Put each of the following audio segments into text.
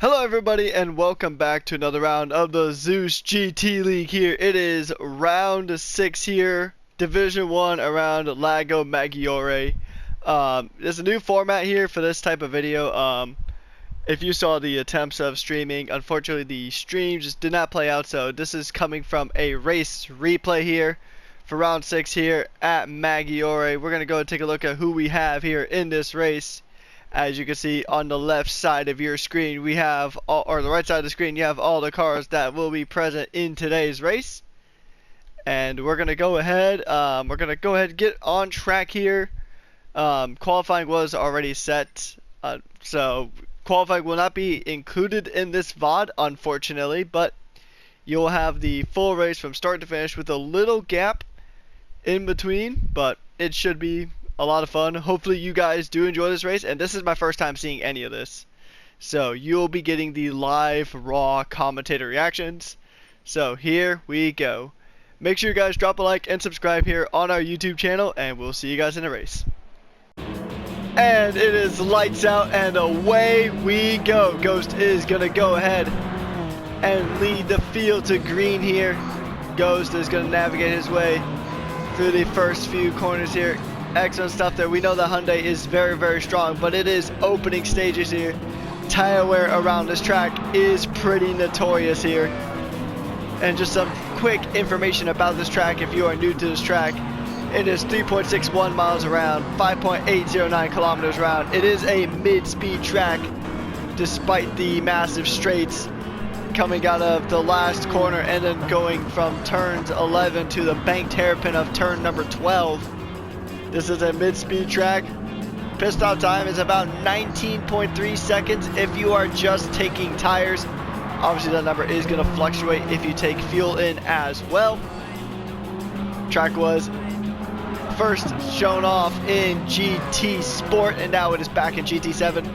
Hello everybody and welcome back to another round of the Zeus GT League here. It is round 6 here, Division 1 around Lago Maggiore. There's a new format here for this type of video. If you saw the attempts of streaming, unfortunately the stream just did not play out, so this is coming from a race replay here for round 6 here at Maggiore. We're going to go and take a look at who we have here in this race. As you can see on the left side of your screen, we have or the right side of the screen, you have all the cars that will be present in today's race. And we're gonna go ahead. And get on track here. Qualifying was already set, so qualifying will not be included in this VOD, unfortunately. But you'll have the full race from start to finish with a little gap in between, but it should be a lot of fun. Hopefully you guys do enjoy this race, and this is my first time seeing any of this, so you'll be getting the live raw commentator reactions. So here we go. Make sure you guys drop a like and subscribe here on our YouTube channel, and we'll see you guys in the race. And it is lights out and away we go. Ghost is gonna go ahead and lead the field to green here. Ghost is gonna navigate his way through the first few corners here. Excellent stuff there. We know the Hyundai is very strong, but it is opening stages here. Tire wear around this track is pretty notorious here. And just some quick information about this track if you are new to this track. It is 3.61 miles around, 5.809 kilometers around. It is a mid-speed track despite the massive straights coming out of the last corner and then going from turns 11 to the banked hairpin of turn number 12. This is a mid-speed track. Pit stop time is about 19.3 seconds if you are just taking tires. Obviously that number is going to fluctuate if you take fuel in as well. Track was first shown off in GT Sport, and now it is back in GT7.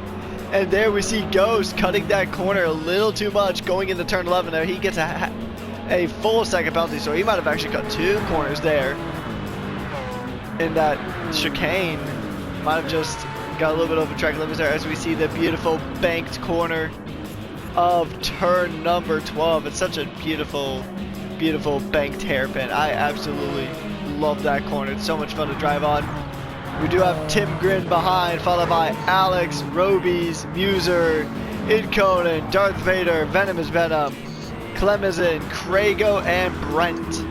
And there we see Ghost cutting that corner a little too much going into turn 11 there. He gets a full second penalty, so he might have actually cut 2 corners there. In that chicane, might have just got a little bit over track limits there, as we see the beautiful banked corner of turn number 12. It's such a beautiful banked hairpin. I absolutely love that corner. It's so much fun to drive on. We do have Tim Grin behind, followed by Alex, Robies, Muser, Idconen, Darth Vader, Venomous Venom, Clemison, Crago, and Brent.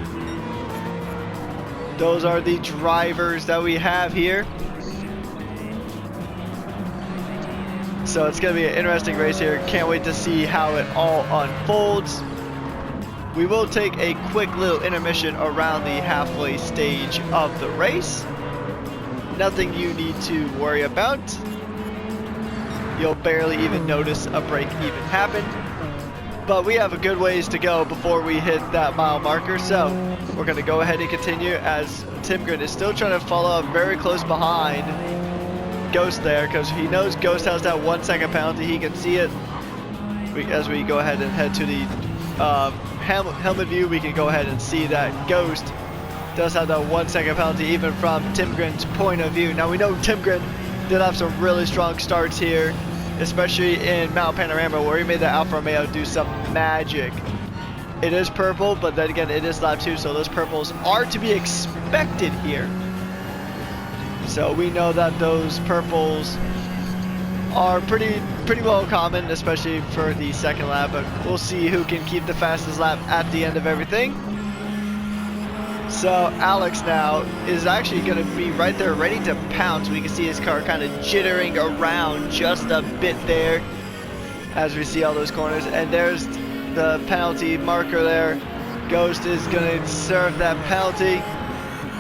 Those are the drivers that we have here. So it's going to be an interesting race here. Can't wait to see how it all unfolds. We will take a quick little intermission around the halfway stage of the race. Nothing you need to worry about. You'll barely even notice a break even happen. But we have a good ways to go before we hit that mile marker, so we're going to go ahead and continue as Tim Grin is still trying to follow up very close behind Ghost there, because he knows Ghost has that 1 second penalty. He can see it. As we go ahead and head to the helmet view, we can go ahead and see that Ghost does have that 1 second penalty even from Tim Grin's point of view. Now we know Tim Grin did have some really strong starts here, especially in Mount Panorama, where he made the Alfa Romeo do some magic. It is purple, but then again, it is lap 2, so those purples are to be expected here. So we know that those purples are pretty well common, especially for the second lap, but we'll see who can keep the fastest lap at the end of everything. So Alex now is actually going to be right there ready to pounce. We can see his car kind of jittering around just a bit there as we see all those corners. And there's the penalty marker there. Ghost is going to serve that penalty.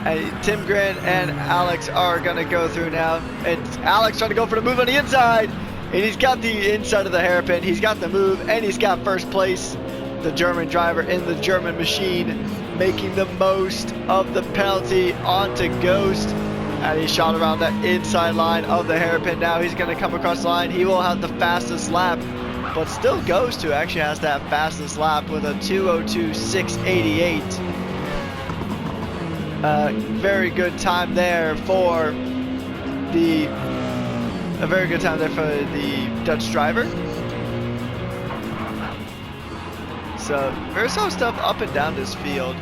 And Tim Grin and Alex are going to go through now. And Alex trying to go for the move on the inside. And he's got the inside of the hairpin. He's got the move, and he's got first place. The German driver in the German machine making the most of the penalty onto Ghost, and he shot around that inside line of the hairpin. Now he's going to come across the line. He will have the fastest lap, but still Ghost, who actually has that fastest lap with a 2:02.688. Very good time there for the Dutch driver. So there's some stuff up and down this field.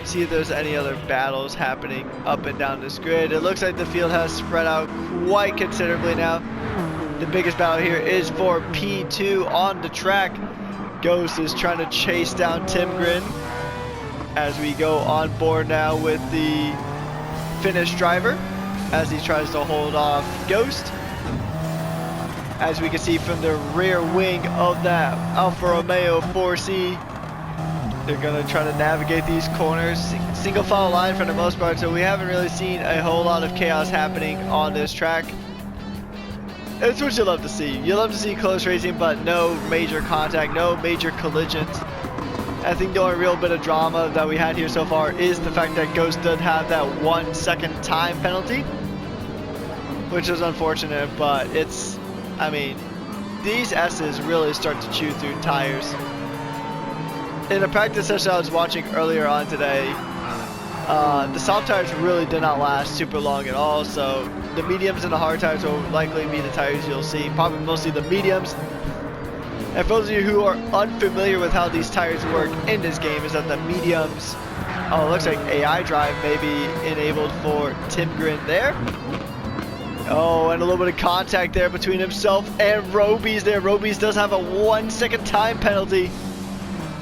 See if there's any other battles happening up and down this grid. It looks like the field has spread out quite considerably now. The biggest battle here is for P2 on the track. Ghost is trying to chase down Timgren as we go on board now with the Finnish driver as he tries to hold off Ghost. As we can see from the rear wing of that Alfa Romeo 4C, they're going to try to navigate these corners. Single file line for the most part, so we haven't really seen a whole lot of chaos happening on this track. It's what you love to see. You love to see close racing, but no major contact, no major collisions. I think the only real bit of drama that we had here so far is the fact that Ghost did have that 1 second time penalty, which is unfortunate, but it's, I mean, these S's really start to chew through tires. In a practice session I was watching earlier on today, the soft tires really did not last super long at all, so the mediums and the hard tires will likely be the tires you'll see, probably mostly the mediums. And for those of you who are unfamiliar with how these tires work in this game, is that the mediums, oh, it looks like AI drive may be enabled for Timgren there. Oh, and a little bit of contact there between himself and Robies there. Robies does have a 1 second time penalty.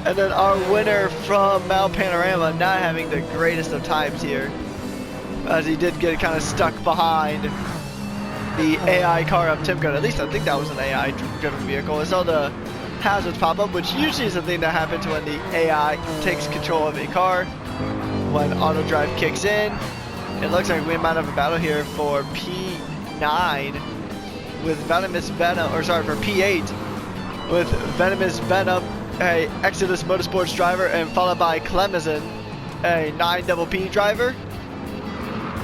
And then our winner from Mal Panorama not having the greatest of times here, as he did get kind of stuck behind the AI car of Timgren. At least I think that was an AI driven vehicle. I saw the hazards pop up, which usually is the thing that happens when the AI takes control of a car. When auto drive kicks in, it looks like we might have a battle here for P9 with Venomous Venom, or sorry, for P8 with Venomous Venom, a Exodus Motorsports driver, and followed by Clemison, a 9PP driver,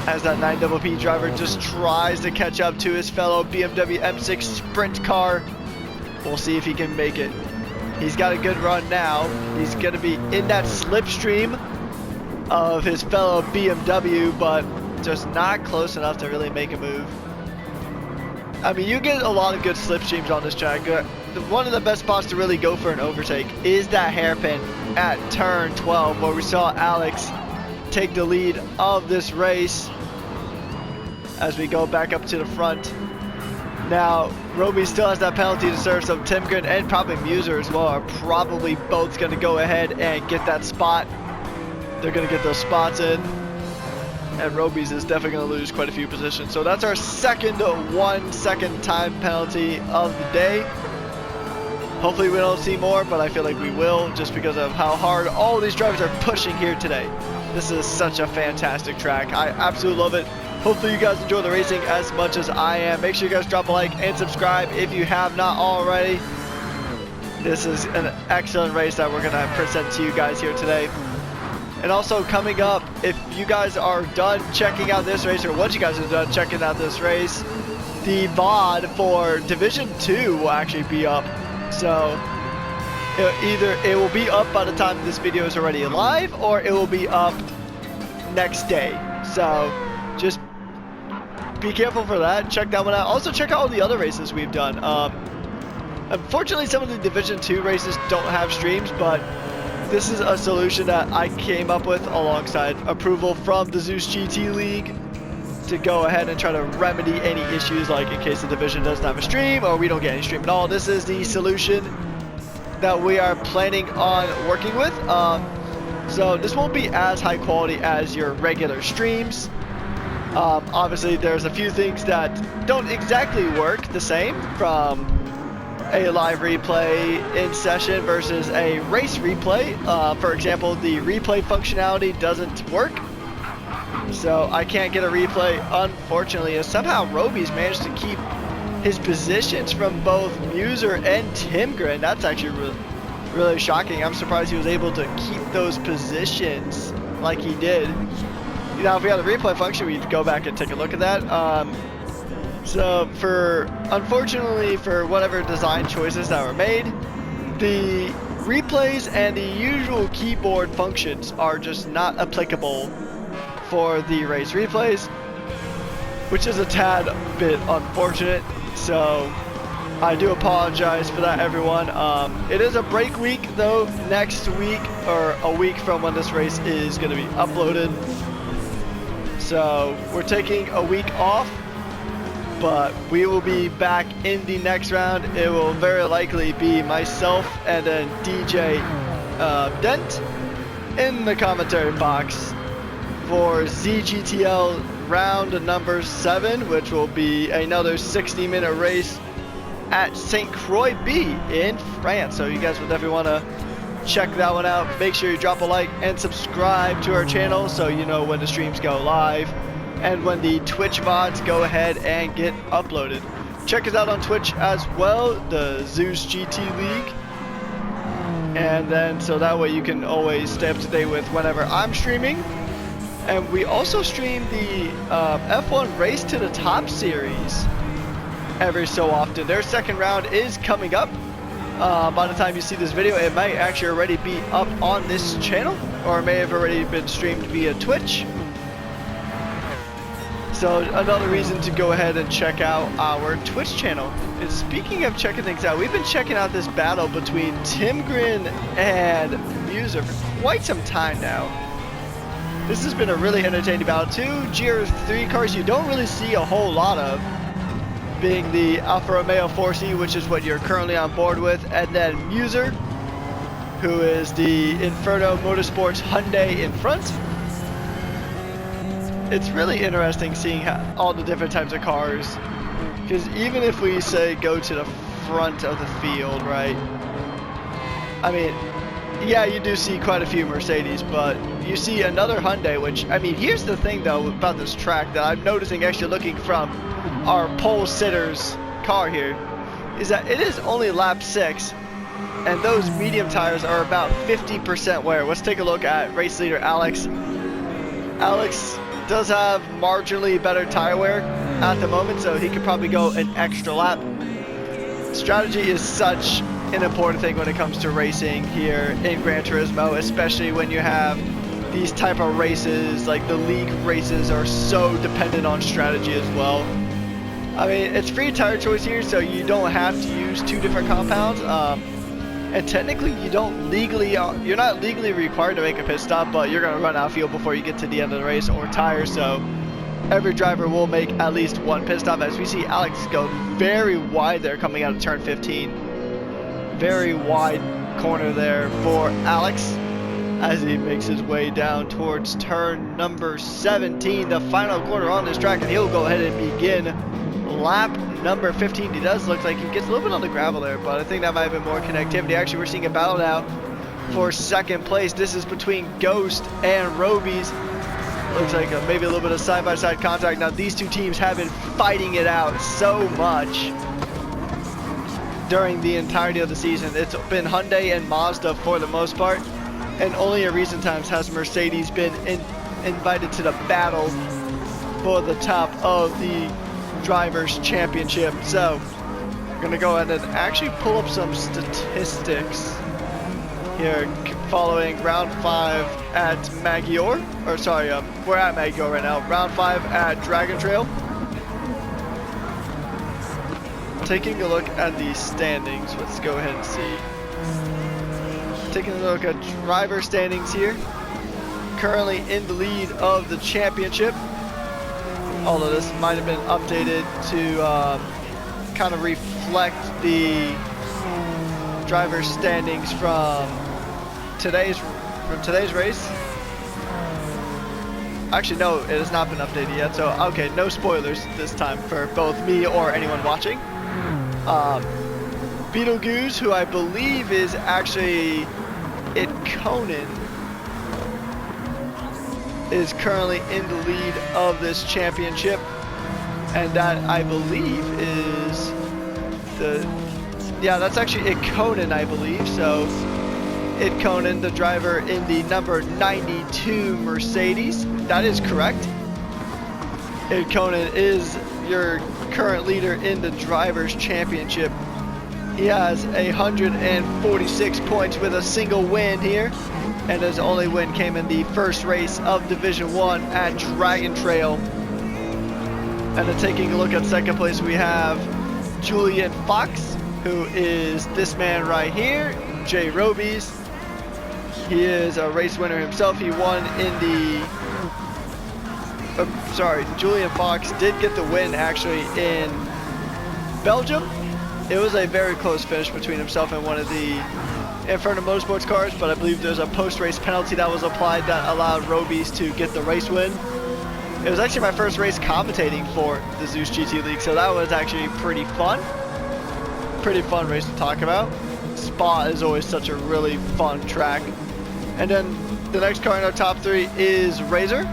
as that 9PP driver just tries to catch up to his fellow BMW M6 sprint car. We'll see if he can make it. He's got a good run now. He's going to be in that slipstream of his fellow BMW, but just not close enough to really make a move. I mean, you get a lot of good slipstreams on this track. One of the best spots to really go for an overtake is that hairpin at turn 12, where we saw Alex take the lead of this race as we go back up to the front. Now, Roby still has that penalty to serve, so Timgren and probably Muser as well are probably both going to go ahead and get that spot. They're going to get those spots in. And Roby's is definitely going to lose quite a few positions. So that's our second 1 second time penalty of the day. Hopefully we don't see more, but I feel like we will, just because of how hard all these drivers are pushing here today. This is such a fantastic track. I absolutely love it. Hopefully you guys enjoy the racing as much as I am. Make sure you guys drop a like and subscribe if you have not already. This is an excellent race that we're going to present to you guys here today. And also coming up, if you guys are done checking out this race, or once you guys are done checking out this race, the VOD for Division 2 will actually be up. So either it will be up by the time this video is already live, or it will be up next day. So just be careful for that. Check that one out. Also check out all the other races we've done. Unfortunately, some of the Division 2 races don't have streams, but this is a solution that I came up with alongside approval from the Zeus GT League to go ahead and try to remedy any issues, like in case the division doesn't have a stream or we don't get any stream at all. This is the solution that we are planning on working with. So this won't be as high quality as your regular streams. Obviously there's a few things that don't exactly work the same, from a live replay in session versus a race replay. For example, the replay functionality doesn't work, so I can't get a replay, unfortunately. And somehow Roby's managed to keep his positions from both Muser and Timgren. That's actually really shocking. I'm surprised he was able to keep those positions like he did. You know, if we had a replay function, we'd go back and take a look at that. So unfortunately for whatever design choices that were made, the replays and the usual keyboard functions are just not applicable for the race replays, which is a tad bit unfortunate. So I do apologize for that, everyone. It is a break week, though. Next week, or a week from when this race is going to be uploaded. So we're taking a week off, but we will be back in the next round. It will very likely be myself and then DJ Dent in the commentary box for ZGTL round number 7, which will be another 60-minute race at St. Croix B in France. So you guys would definitely want to check that one out. Make sure you drop a like and subscribe to our channel so you know when the streams go live and when the Twitch VODs go ahead and get uploaded. Check us out on Twitch as well, the Zeus GT League. And then so that way you can always stay up to date with whenever I'm streaming. And we also stream the F1 Race to the Top series every so often. Their second round is coming up. By the time you see this video, it might actually already be up on this channel, or it may have already been streamed via Twitch. So another reason to go ahead and check out our Twitch channel. And speaking of checking things out, we've been checking out this battle between Timgren and Muser for quite some time now. This has been a really entertaining battle. Two GR3 cars you don't really see a whole lot of, being the Alfa Romeo 4C, which is what you're currently on board with, and then Muser, who is the Inferno Motorsports Hyundai in front. It's really interesting seeing how, all the different types of cars, because even if we say go to the front of the field, right, I mean, yeah, you do see quite a few Mercedes, but you see another Hyundai, which, I mean, here's the thing though about this track that I'm noticing actually looking from our pole sitter's car here, is that it is only lap 6 and those medium tires are about 50% wear. Let's take a look at race leader Alex. Alex does have marginally better tire wear at the moment, so he could probably go an extra lap. Strategy is such an important thing when it comes to racing here in Gran Turismo, especially when you have these type of races. Like the league races are so dependent on strategy as well. I mean, it's free tire choice here, so you don't have to use 2 different compounds. And technically, you're not legally required to make a pit stop, but you're going to run out of fuel before you get to the end of the race or tires. So every driver will make at least 1 pit stop. As we see Alex go very wide there coming out of turn 15. Very wide corner there for Alex as he makes his way down towards turn number 17, the final corner on this track, and he'll go ahead and begin lap number 15. He does look like he gets a little bit on the gravel there, but I think that might have been more connectivity. Actually, we're seeing a battle now for second place. This is between Ghost and Robies. Looks like maybe a little bit of side-by-side contact. Now, these two teams have been fighting it out so much during the entirety of the season. It's been Hyundai and Mazda for the most part, and only in recent times has Mercedes been invited to the battle for the top of the Drivers' Championship. So we're gonna go ahead and actually pull up some statistics here following round 5 at Maggiore, or sorry, we're at Maggiore right now. Round 5 at Dragon Trail. Taking a look at the standings, let's go ahead and see. Taking a look at driver standings here. Currently in the lead of the championship, although this might have been updated to kind of reflect the driver standings from today's race. Actually, no, it has not been updated yet, so okay, no spoilers this time for both me or anyone watching. Beetlegoose, who I believe is actually at Conan, is currently in the lead of this championship, and that I believe is that's actually Conan, I believe. So Conan, the driver in the number 92 Mercedes, that is correct. Conan is your current leader in the Drivers' Championship. He has 146 points with a single win here, and his only win came in the first race of Division 1 at Dragon Trail. And then taking a look at second place, we have Julian Fox, who is this man right here, Jay Robies. He is a race winner himself. He won in the... sorry, Julian Fox did get the win actually in Belgium. It was a very close finish between himself and one of the Inferno Motorsports cars, but I believe there's a post-race penalty that was applied that allowed Robies to get the race win. It was actually my first race commentating for the Zeus GT League, so that was actually pretty fun. Pretty fun race to talk about. Spa is always such a really fun track. And then the next car in our top 3 is Razor,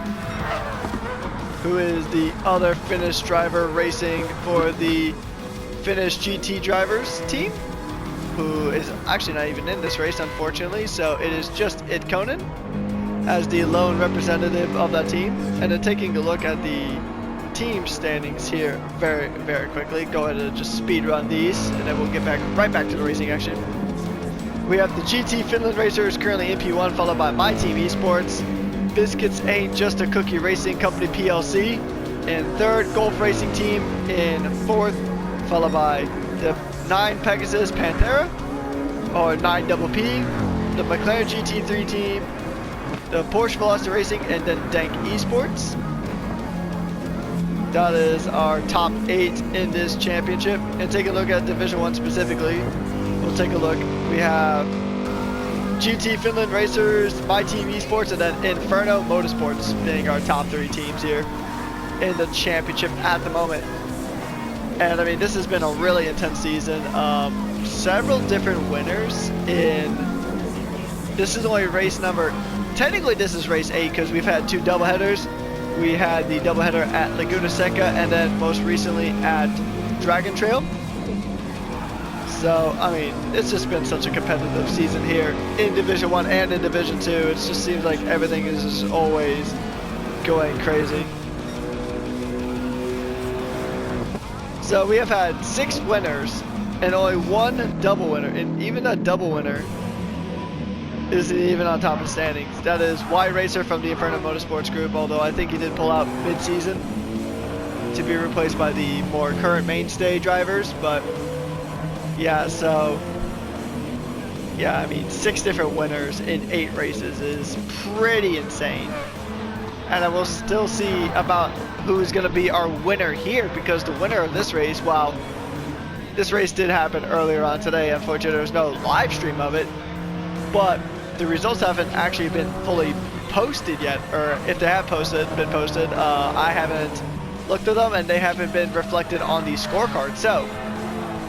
who is the other Finnish driver racing for the Finnish GT drivers team, who is actually not even in this race, unfortunately. So it is just Itkonen as the lone representative of that team. And then taking a look at the team standings here very, very quickly. Go ahead and just speed run these, and then we'll get right back to the racing action. We have the GT Finland Racers currently in P1, followed by My Team Esports. Biscuits Ain't Just a Cookie Racing Company PLC in 3rd, Golf Racing Team in 4th, followed by the 9 Pegasus Panthera, or 9 Double P, the McLaren GT3 team, the Porsche Velocity Racing, and then Dank Esports. That is our top 8 in this championship. And take a look at Division 1 specifically. We'll take a look. We have GT Finland Racers, My Team Esports, and then Inferno Motorsports being our top 3 teams here in the championship at the moment. And I mean, this has been a really intense season. Several different winners in... This is only race number... Technically this is race 8 because we've had 2 doubleheaders. We had the doubleheader at Laguna Seca and then most recently at Dragon Trail. So, I mean, it's just been such a competitive season here in Division 1 and in Division 2. It just seems like everything is just always going crazy. So we have had 6 winners and only 1 double winner. And even that double winner isn't even on top of standings. That is Y Racer from the Inferno Motorsports group, although I think he did pull out mid-season to be replaced by the more current mainstay drivers, but... Yeah, so, yeah, I mean, 6 different winners in 8 races is pretty insane. And I will still see about who's going to be our winner here, because the winner of this race, while this race did happen earlier on today, unfortunately there was no live stream of it, but the results haven't actually been fully posted yet, or if they have been posted, I haven't looked at them, and they haven't been reflected on the scorecard. So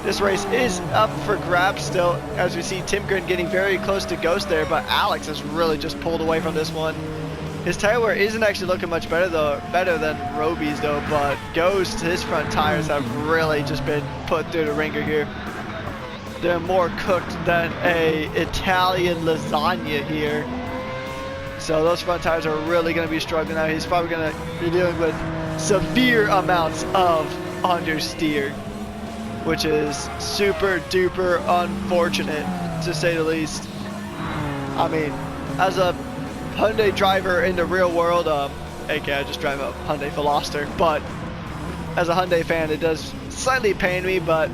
this race is up for grabs still, as we see Tim Grin getting very close to Ghost there, but Alex has really just pulled away from this one. His tire wear isn't actually looking much better than Roby's though, but Ghost, his front tires have really just been put through the ringer here. They're more cooked than a Italian lasagna here. So those front tires are really going to be struggling now. He's probably going to be dealing with severe amounts of understeer, which is super duper unfortunate to say the least. I mean, as a Hyundai driver in the real world, aka I just drive a Hyundai Veloster, but as a Hyundai fan it does slightly pain me, but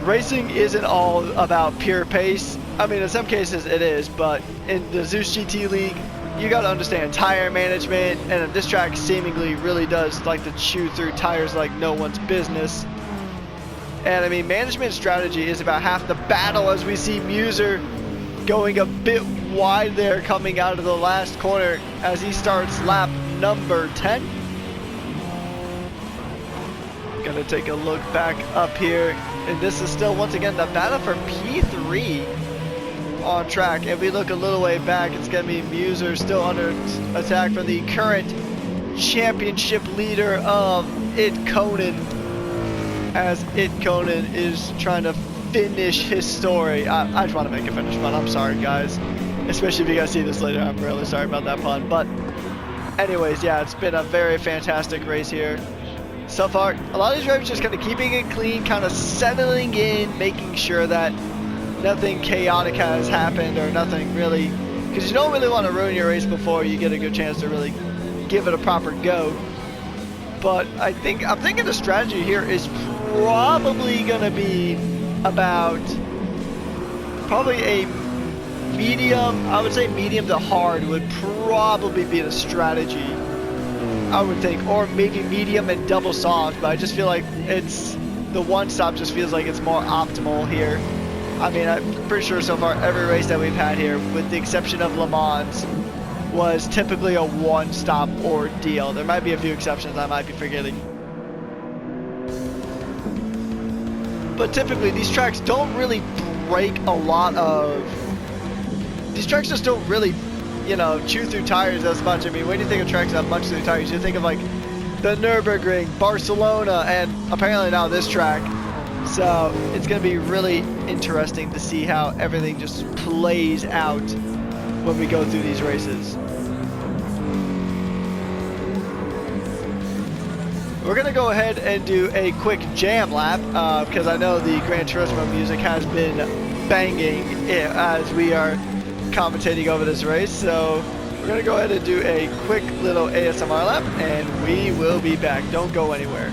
racing isn't all about pure pace. I mean, in some cases it is, but in the Zeus GT League, you gotta understand tire management, and this track seemingly really does like to chew through tires like no one's business. And I mean, management strategy is about half the battle, as we see Muser going a bit wide there coming out of the last corner as he starts lap number 10. Gonna take a look back up here, and this is still once again the battle for P3 on track. If we look a little way back, it's gonna be Muser still under attack from the current championship leader of Itkonen, as Itkonen is trying to finish his story. I just want to make a finish pun. I'm sorry guys, especially if you guys see this later. I'm really sorry about that pun, but anyways, yeah, it's been a very fantastic race here so far. A lot of these drivers just kind of keeping it clean, kind of settling in, making sure that nothing chaotic has happened, or nothing really, because you don't really want to ruin your race before you get a good chance to really give it a proper go. But I'm thinking the strategy here is probably gonna be about probably a medium. I would say medium to hard would probably be the strategy, I would think, or maybe medium and double soft. But I just feel like it's the one stop just feels like it's more optimal here. I mean, I'm pretty sure so far every race that we've had here, with the exception of Le Mans, was typically a one-stop ordeal. There might be a few exceptions I might be forgetting. But typically these tracks don't really break a lot of... These tracks just don't really, you know, chew through tires as much. I mean, when you think of tracks that munch through tires, you think of like the Nürburgring, Barcelona, and apparently now this track. So it's going to be really interesting to see how everything just plays out when we go through these races. We're going to go ahead and do a quick jam lap because I know the Gran Turismo music has been banging as we are commentating over this race. So we're going to go ahead and do a quick little ASMR lap and we will be back. Don't go anywhere.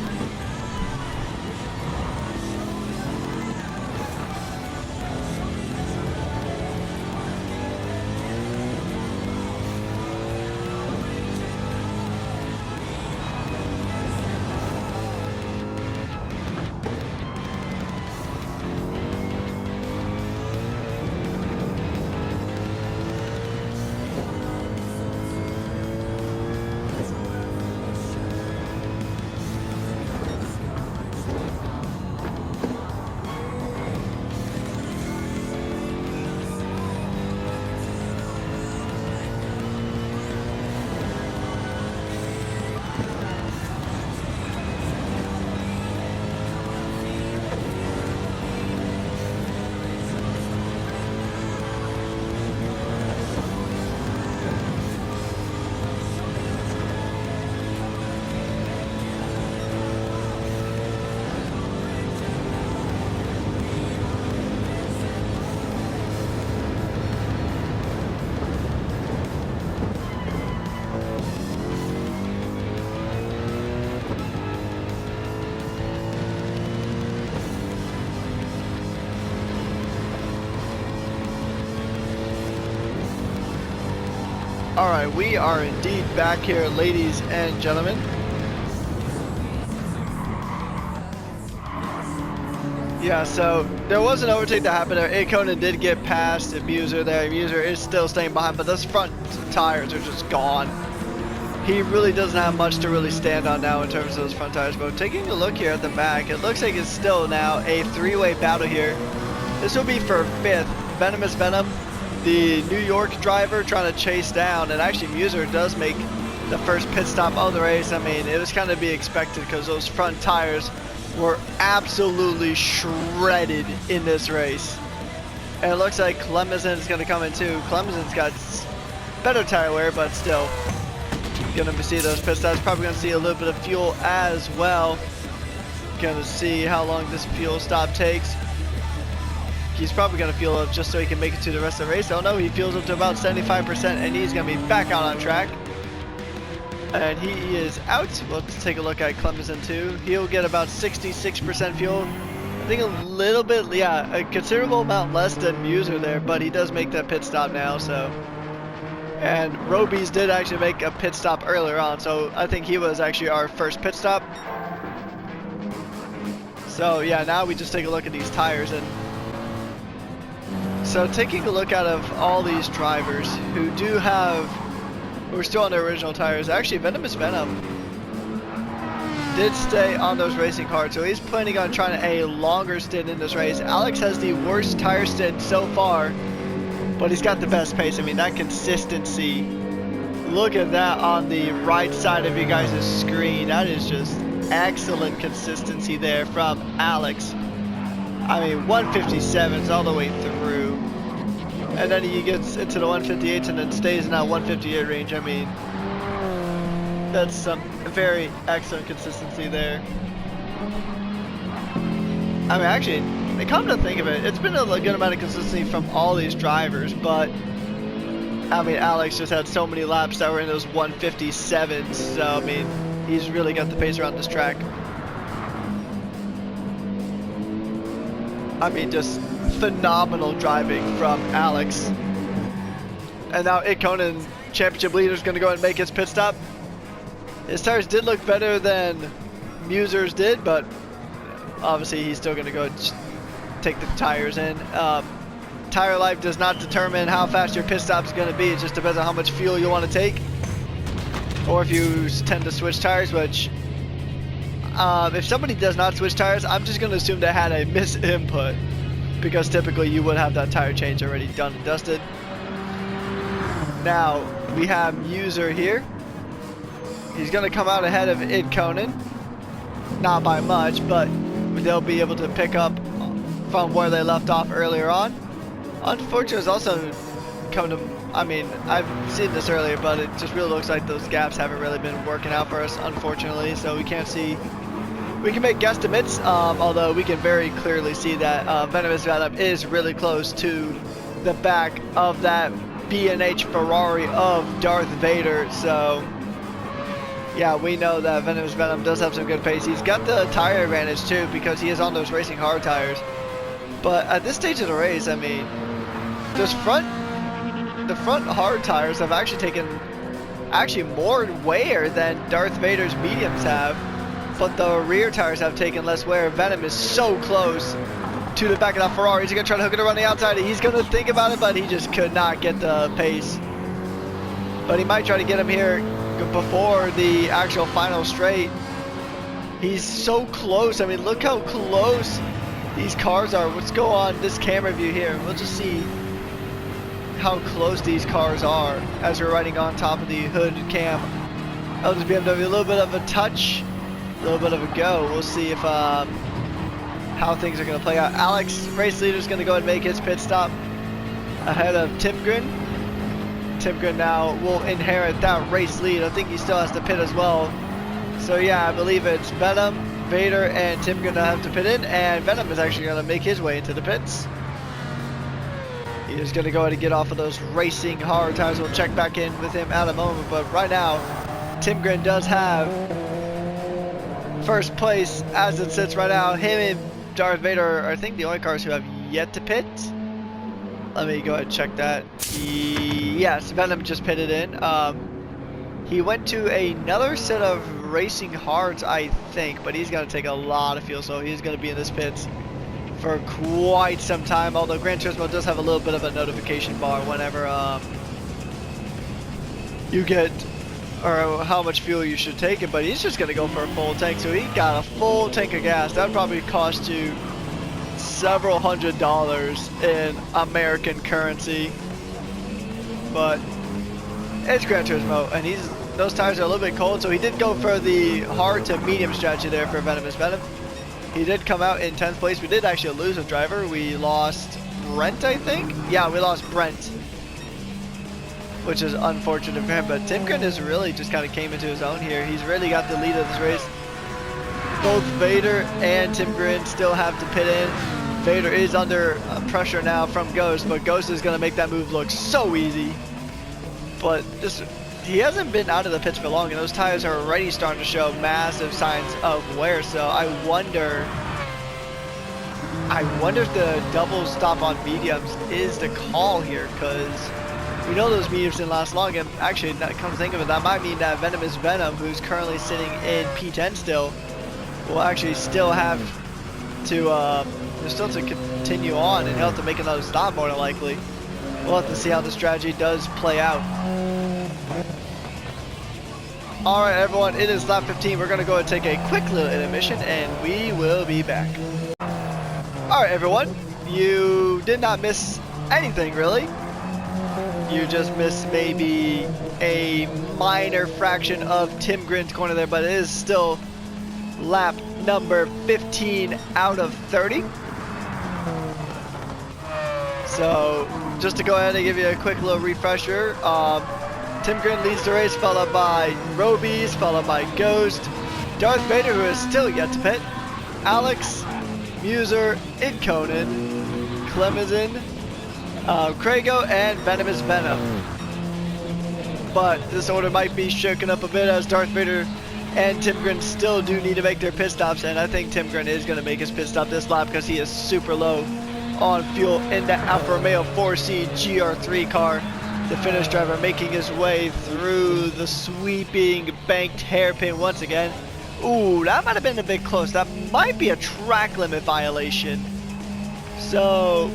Alright, we are indeed back here, ladies and gentlemen. Yeah, so there was an overtake that happened there. Ikonen did get past Muser there. Muser is still staying behind, but those front tires are just gone. He really doesn't have much to really stand on now in terms of those front tires. But taking a look here at the back, it looks like it's still now a three-way battle here. This will be for fifth. Venomous Venom, the New York driver, trying to chase down, and actually Muser does make the first pit stop of the race. I mean, it was kind of to be expected because those front tires were absolutely shredded in this race. And it looks like Clemens is going to come in too. Clemens got better tire wear, but still going to see those pit stops. Probably going to see a little bit of fuel as well. Going to see how long this fuel stop takes. He's probably going to fuel up just so he can make it to the rest of the race. Oh no, he fuels up to about 75% and he's going to be back out on track. And he is out. Let's take a look at Clemson too. He'll get about 66% fuel. I think a little bit, yeah, a considerable amount less than Muser there, but he does make that pit stop now, so. And Robies did actually make a pit stop earlier on, so I think he was actually our first pit stop. So yeah, now we just take a look at these tires. And so taking a look out of all these drivers who do have, we're still on their original tires. Actually, Venomous Venom did stay on those racing cards, so he's planning on trying a longer stint in this race. Alex has the worst tire stint so far, but he's got the best pace. I mean, that consistency. Look at that on the right side of you guys' screen. That is just excellent consistency there from Alex. I mean, 157s all the way through. And then he gets into the 158s and then stays in that 158 range. I mean, that's some very excellent consistency there. I mean, actually, come to think of it, it's been a good amount of consistency from all these drivers, but I mean, Alex just had so many laps that were in those 157s, so I mean, he's really got the pace around this track. I mean, just phenomenal driving from Alex. And now Conan, championship leader, is going to go and make his pit stop. His tires did look better than Muser's did, but obviously he's still going to go take the tires in. Tire life does not determine how fast your pit stop is going to be. It just depends on how much fuel you want to take, or if you tend to switch tires, which if somebody does not switch tires, I'm just going to assume they had a misinput, because typically you would have that tire change already done and dusted. Now we have Muser here. He's going to come out ahead of Conan, not by much, but they'll be able to pick up from where they left off earlier on. Unfortunately, it's also come to, I mean, I've seen this earlier, but it just really looks like those gaps haven't really been working out for us, unfortunately, so we can't see. We can make guesstimates, although we can very clearly see that Venomous Venom is really close to the back of that B&H Ferrari of Darth Vader, so yeah, we know that Venomous Venom does have some good pace. He's got the tire advantage too, because he is on those racing hard tires. But at this stage of the race, I mean, the front hard tires have actually taken more wear than Darth Vader's mediums have, but the rear tires have taken less wear. Venom is so close to the back of that Ferrari. He's gonna try to hook it around the outside. He's gonna think about it, but he just could not get the pace. But he might try to get him here before the actual final straight. He's so close. I mean, look how close these cars are. Let's go on this camera view here and we'll just see how close these cars are as we're riding on top of the hood cam of this BMW. A little bit of a touch, a little bit of a go. We'll see if how things are going to play out. Alex, race leader, is going to go and make his pit stop ahead of Timgren. Timgren now will inherit that race lead. I think he still has to pit as well. So yeah, I believe it's Venom, Vader, and Timgren that have to pit in, and Venom is actually going to make his way into the pits. He's going to go ahead and get off of those racing hard tires. We'll check back in with him at a moment, but right now, Timgren does have first place as it sits right now. Him and Darth Vader are, I think, the only cars who have yet to pit. Let me go ahead and check that. Yes, Venom just pitted in. He went to another set of racing hards, I think, but he's going to take a lot of fuel, so he's going to be in this pits for quite some time. Although Gran Turismo does have a little bit of a notification bar whenever you get, or how much fuel you should take it, but he's just going to go for a full tank, so he got a full tank of gas. That probably cost you several $100s in American currency, but it's Gran Turismo, and those tires are a little bit cold, so he did go for the hard to medium strategy there for Venomous Venom. He did come out in 10th place. We did actually lose a driver. We lost Brent, I think? Yeah, we lost Brent, which is unfortunate for him, but Timgren is really just kind of came into his own here. He's really got the lead of this race. Both Vader and Timgren still have to pit in. Vader is under pressure now from Ghost, but Ghost is going to make that move look so easy. But he hasn't been out of the pits for long, and those tires are already starting to show massive signs of wear. So I wonder if the double stop on mediums is the call here, because we know those mediums didn't last long. And actually, come to think of it, that might mean that Venomous Venom, who's currently sitting in P10 still, will actually still have to continue on, and he'll have to make another stop more than likely. We'll have to see how the strategy does play out. Alright everyone, it is lap 15. We're going to go and take a quick little intermission, and we will be back. Alright everyone, you did not miss anything really. You just missed maybe a minor fraction of Timgren's corner there, but it is still lap number 15 out of 30. So just to go ahead and give you a quick little refresher, Timgren leads the race, followed by Robies, followed by Ghost, Darth Vader, who is still yet to pit, Alex, Muser, Conan, Clemson, Craigo, and Venomous Venom. But this order might be shaken up a bit as Darth Vader and Tim Grin still do need to make their pit stops, and I think Tim Grin is going to make his pit stop this lap because he is super low on fuel in the Alfa Romeo 4C GR3 car. The Finnish driver making his way through the sweeping banked hairpin once again. Ooh, that might have been a bit close. That might be a track limit violation. So,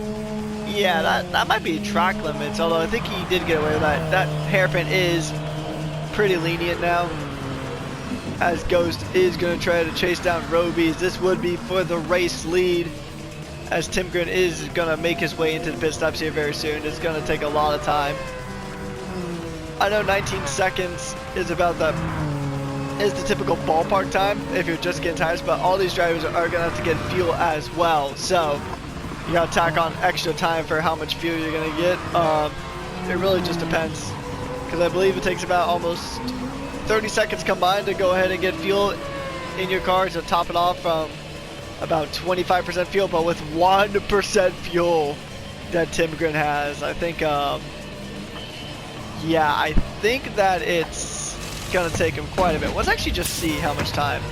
yeah, that might be track limits, although I think he did get away with that. That hairpin is pretty lenient now, as Ghost is going to try to chase down Robies. This would be for the race lead, as Tim Grin is going to make his way into the pit stops here very soon. It's going to take a lot of time. I know 19 seconds is the typical ballpark time if you're just getting tires, but all these drivers are going to have to get fuel as well. So you got to tack on extra time for how much fuel you're going to get. It really just depends, because I believe it takes about almost 30 seconds combined to go ahead and get fuel in your car to top it off from about 25% fuel, but with 1% fuel that Tim Grin has. I think, yeah, I think that it's gonna take him quite a bit. Let's actually just see how much time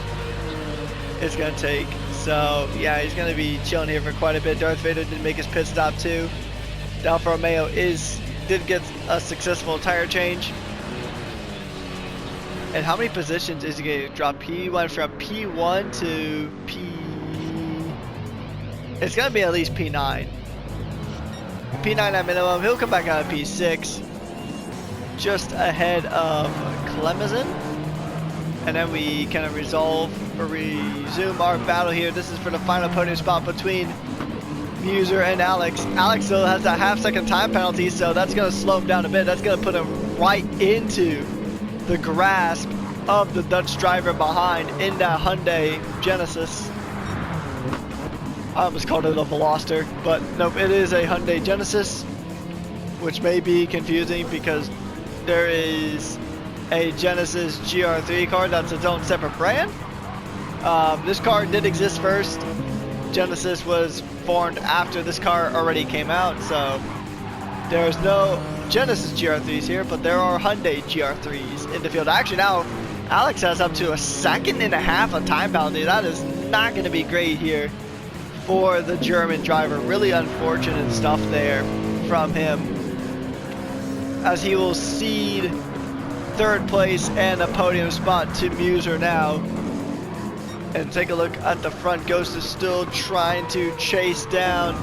it's gonna take. So yeah, he's gonna be chilling here for quite a bit. Darth Vader did make his pit stop too. The Alfa Romeo did get a successful tire change. And how many positions is he gonna drop? He went from P1 to it's gonna be at least P9. P9 at minimum. He'll come back out of P6. Just ahead of Clemson, and then we kind of resume our battle here. This is for the final podium spot between Muser and Alex. Alex still has a half-second time penalty, so that's going to slow him down a bit. That's going to put him right into the grasp of the Dutch driver behind in that Hyundai Genesis. I almost called it a Veloster, but nope, it is a Hyundai Genesis, which may be confusing because there is a Genesis GR3 car that's its own separate brand. This car did exist first. Genesis was formed after this car already came out, so there's no Genesis GR3s here, but there are Hyundai GR3s in the field. Actually, now Alex has up to a second and a half of time penalty. That is not going to be great here for the German driver. Really unfortunate stuff there from him, as he will cede third place and a podium spot to Muser now. And take a look at the front. Ghost is still trying to chase down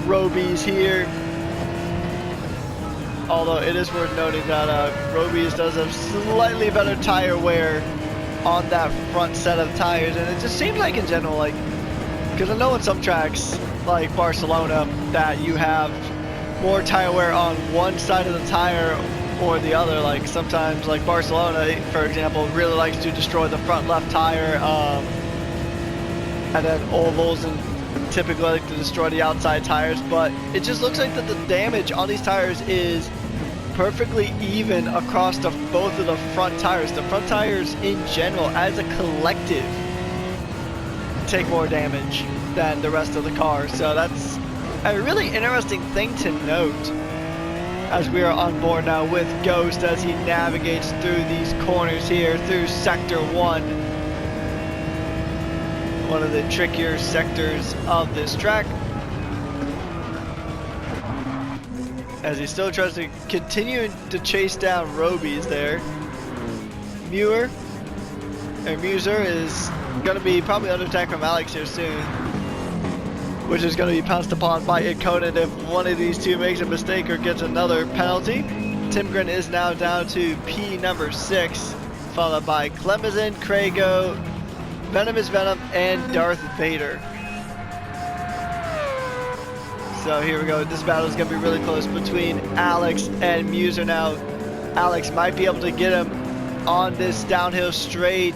Robies here, although it is worth noting that Robies does have slightly better tire wear on that front set of tires. And it just seems like in general, like, because I know in some tracks like Barcelona that you have more tire wear on one side of the tire or the other. Like sometimes, like Barcelona, for example, really likes to destroy the front left tire, and then ovals and typically like to destroy the outside tires. But it just looks like that the damage on these tires is perfectly even across both of the front tires. The front tires in general, as a collective, take more damage than the rest of the car. So that's a really interesting thing to note as we are on board now with Ghost as he navigates through these corners here through Sector 1. One of the trickier sectors of this track, as he still tries to continue to chase down Robies there. Muser is going to be probably under attack from Alex here soon, which is going to be pounced upon by Ikonen if one of these two makes a mistake or gets another penalty. Tim Grin is now down to P number 6, followed by Clemson, Krago, Venomous Venom, and Darth Vader. So here we go. This battle is going to be really close between Alex and Muser now. Alex might be able to get him on this downhill straight.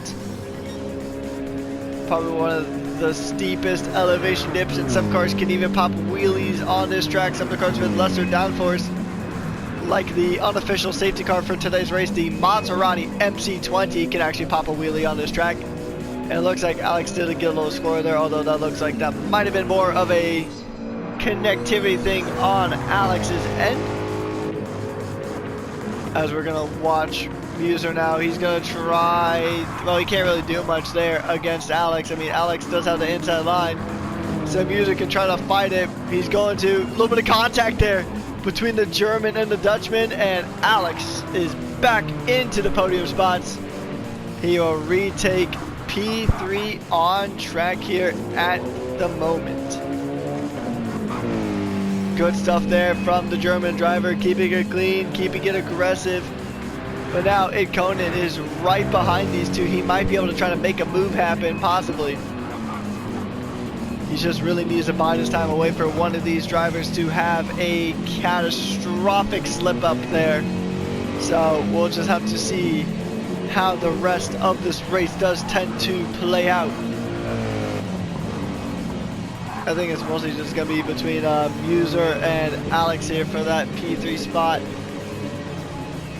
Probably one of the steepest elevation dips, and some cars can even pop wheelies on this track. Some of the cars with lesser downforce, like the unofficial safety car for today's race, the Maserati MC20, can actually pop a wheelie on this track. And it looks like Alex did get a little score there, although that looks like that might have been more of a connectivity thing on Alex's end, as we're gonna watch Muser now. He's going to try. Well, he can't really do much there against Alex. I mean, Alex does have the inside line. So Muser can try to fight it. He's going to. A little bit of contact there between the German and the Dutchman. And Alex is back into the podium spots. He will retake P3 on track here at the moment. Good stuff there from the German driver, keeping it clean, keeping it aggressive. But now Ikonen is right behind these two. He might be able to try to make a move happen, possibly. He just really needs to bide his time away for one of these drivers to have a catastrophic slip up there. So we'll just have to see how the rest of this race does tend to play out. I think it's mostly just going to be between Muser and Alex here for that P3 spot.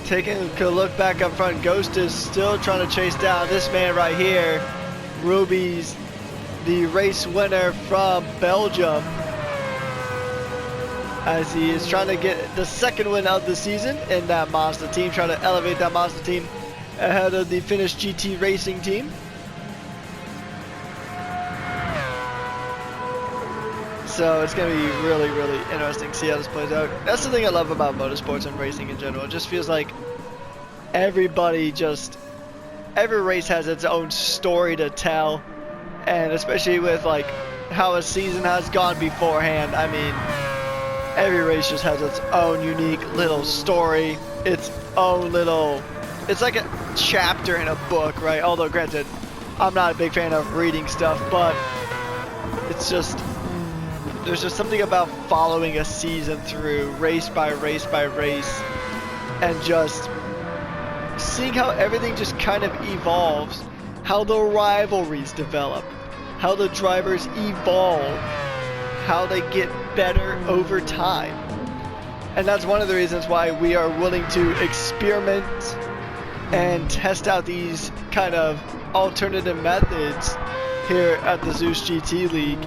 Taking a look back up front, Ghost is still trying to chase down this man right here. Ruby's the race winner from Belgium, as he is trying to get the second win of the season in that Mazda team, trying to elevate that Mazda team ahead of the Finnish GT Racing team. So it's going to be really, really interesting to see how this plays out. That's the thing I love about motorsports and racing in general. It just feels like every race has its own story to tell. And especially with like how a season has gone beforehand. I mean, every race just has its own unique little story. It's like a chapter in a book, right? Although granted, I'm not a big fan of reading stuff, but it's just, there's just something about following a season through, race by race by race, and just seeing how everything just kind of evolves, how the rivalries develop, how the drivers evolve, how they get better over time. And that's one of the reasons why we are willing to experiment and test out these kind of alternative methods here at the Zeus GT League.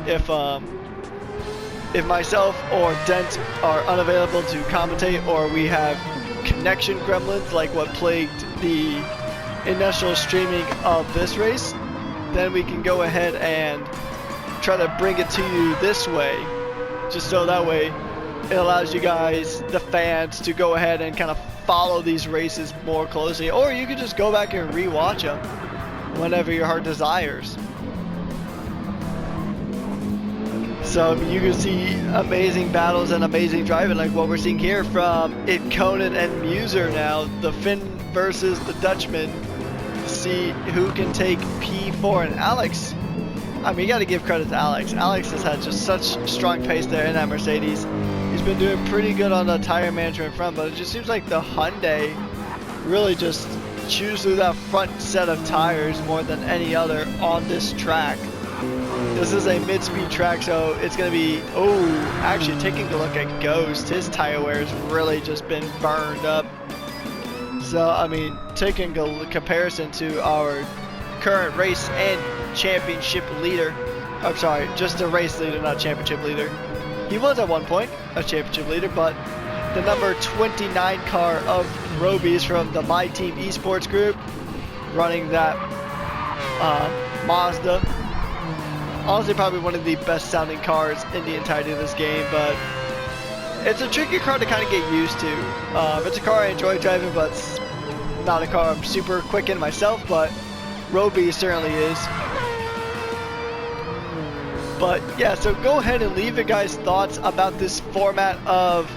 If myself or Dent are unavailable to commentate, or we have connection gremlins like what plagued the initial streaming of this race, then we can go ahead and try to bring it to you this way, just so that way it allows you guys, the fans, to go ahead and kind of follow these races more closely, or you can just go back and rewatch them whenever your heart desires. So you can see amazing battles and amazing driving like what we're seeing here from Ikonen and Muser now, the Finn versus the Dutchman, to see who can take P4. And Alex, I mean, you got to give credit to Alex. Alex has had just such strong pace there in that Mercedes. He's been doing pretty good on the tire management front, but it just seems like the Hyundai really just chews through that front set of tires more than any other on this track. This is a mid-speed track, so it's going to be, actually taking a look at Ghost, his tire wear has really just been burned up. So, I mean, taking a comparison to our current race and championship leader, I'm sorry, just a race leader, not championship leader. He was at one point a championship leader, but the number 29 car of Roby's from the My Team Esports group, running that Mazda. Honestly, probably one of the best sounding cars in the entirety of this game, but it's a tricky car to kind of get used to. It's a car I enjoy driving, but it's not a car I'm super quick in myself, but Roby certainly is. But yeah, so go ahead and leave your guys' thoughts about this format of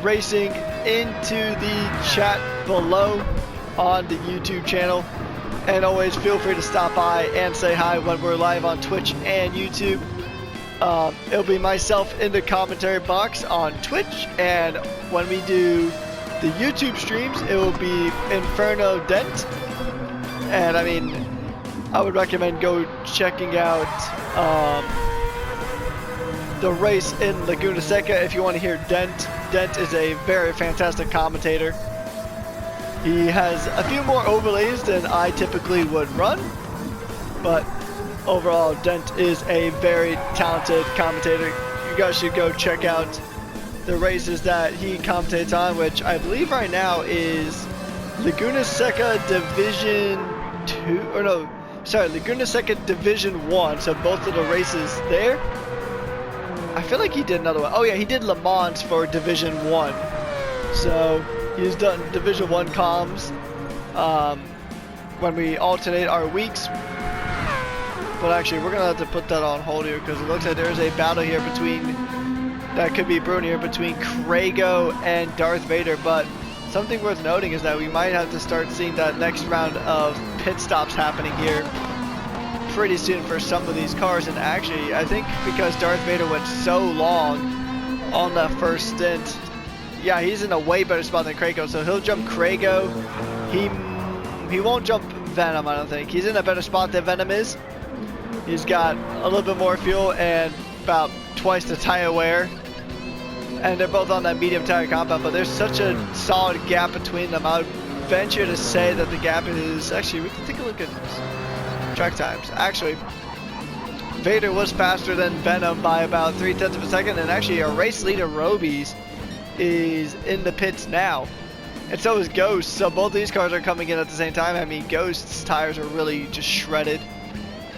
racing into the chat below on the YouTube channel. And always feel free to stop by and say hi when we're live on Twitch and YouTube. It'll be myself in the commentary box on Twitch, and when we do the YouTube streams, it will be Inferno Dent. And I mean, I would recommend go checking out the race in Laguna Seca if you want to hear Dent. Dent is a very fantastic commentator. He has a few more overlays than I typically would run, but overall Dent is a very talented commentator. You guys should go check out the races that he commentates on, which I believe right now is Laguna Seca Division 2, or no, sorry, Laguna Seca Division 1, so both of the races there. I feel like he did another one. Oh yeah, he did Le Mans for Division 1. So he's done Division 1 comms when we alternate our weeks. But actually, we're going to have to put that on hold here because it looks like there's a battle here between, that could be brewing here between Krago and Darth Vader. But something worth noting is that we might have to start seeing that next round of pit stops happening here pretty soon for some of these cars. And actually, I think because Darth Vader went so long on that first stint, yeah, he's in a way better spot than Krago, so he'll jump Krago. He won't jump Venom, I don't think. He's in a better spot than Venom is. He's got a little bit more fuel and about twice the tire wear. And they're both on that medium tire compound, but there's such a solid gap between them. I would venture to say that the gap is, actually, we can take a look at track times. Actually, Vader was faster than Venom by about 0.3 of a second, and actually our race leader Robies is in the pits now, and so is Ghost. So both these cars are coming in at the same time. I mean, Ghost's tires are really just shredded.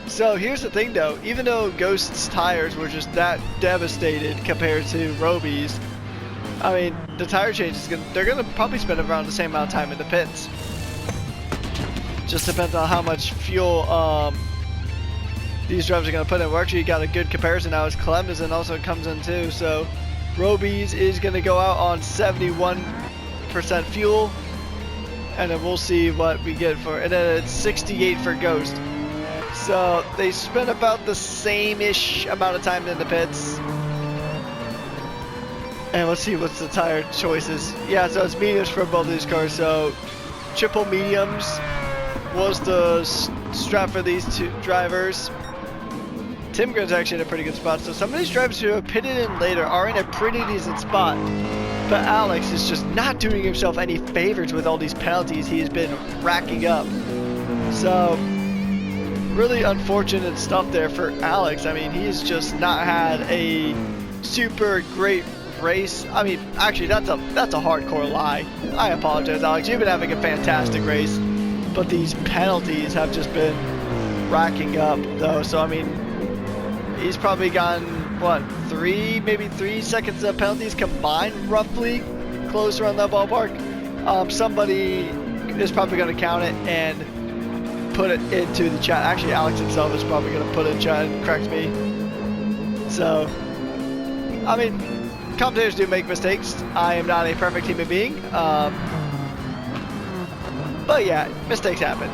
So here's the thing though, even though Ghost's tires were just that devastated compared to Robies, I mean, the tire change is they're gonna probably spend around the same amount of time in the pits. Just depends on how much fuel these drivers are gonna put in. We actually got a good comparison now as Clem is in, also comes in too. So Robies is gonna go out on 71% fuel, and then we'll see what we get for, and then it's 68 for Ghost. So they spent about the same-ish amount of time in the pits. And let's see what's the tire choices. Yeah, so it's mediums for both of these cars. So triple mediums was the strap for these two drivers. Tim Grin's actually in a pretty good spot. So some of these drivers who have pitted in later are in a pretty decent spot. But Alex is just not doing himself any favors with all these penalties he's been racking up. So really unfortunate stuff there for Alex. I mean, he's just not had a super great race. I mean, actually, that's a hardcore lie. I apologize, Alex. You've been having a fantastic race, but these penalties have just been racking up, though. So I mean, he's probably gotten what, maybe 3 seconds of penalties combined, roughly, close around that ballpark. Somebody is probably going to count it and put it into the chat. Actually, Alex himself is probably going to put it in chat and correct me. So, I mean, commentators do make mistakes. I am not a perfect human being. But yeah, mistakes happen.